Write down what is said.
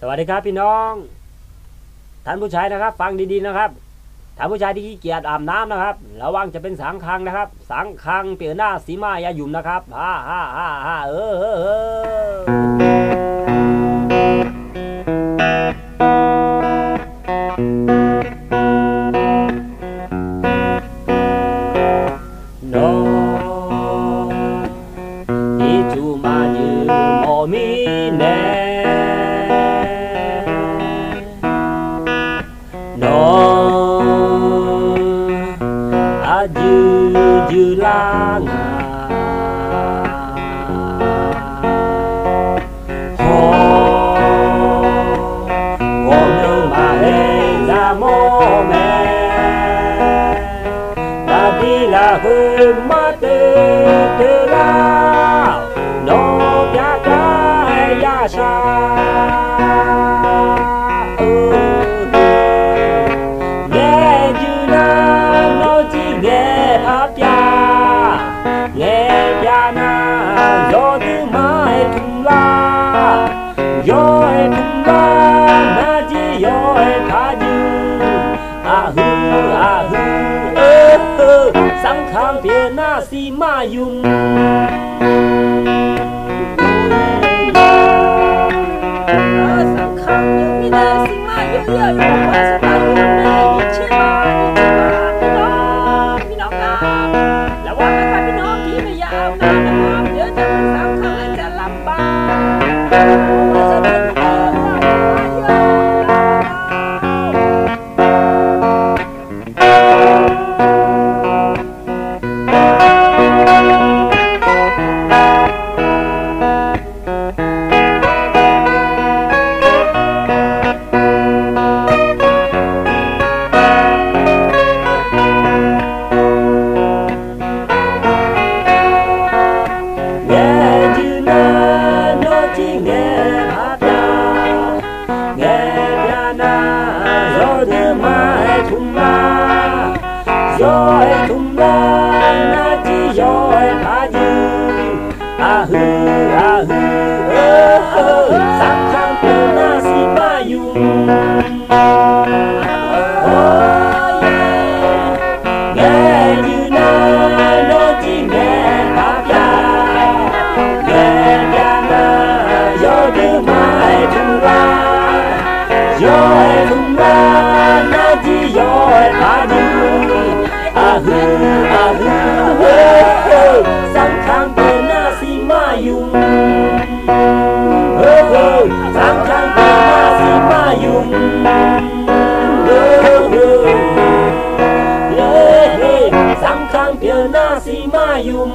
สวัสดีครับพี่น้องท่านผู้ชายนะครับฟังดีๆนะครับท่านผู้ชายที่ขี้เกียจอาบน้ำนะครับระวังจะเป็นสังคังนะครับสังคังเปลี่ยนหน้าสีมายาหยุ่มนะครับฮ่าโนที่จูมายืมโมมีเนJulang ho ngomong mahega mome tadi lah mati terang no biaka ya sha Yoi tumba naji yoi kaju ahu sang khang pia na si ma yum sang khang yum na si ma yum yo yo wa sa ta yum na yi chi maพี่น้องครับระวังนะครับพี่น้องที่ไม่ยาวนะนะครับเดี๋ยวจะเป็นสังขารจะลำบYoi tumba naji yoi kaju ahu sang khang pia na si ma yum nghe như na no chi nghe papia nghe ya na yoi de mai tumba naji yoi kaju sang khang pia na si ma yum sang khang pia na si ma yum sang khang pia na si ma yum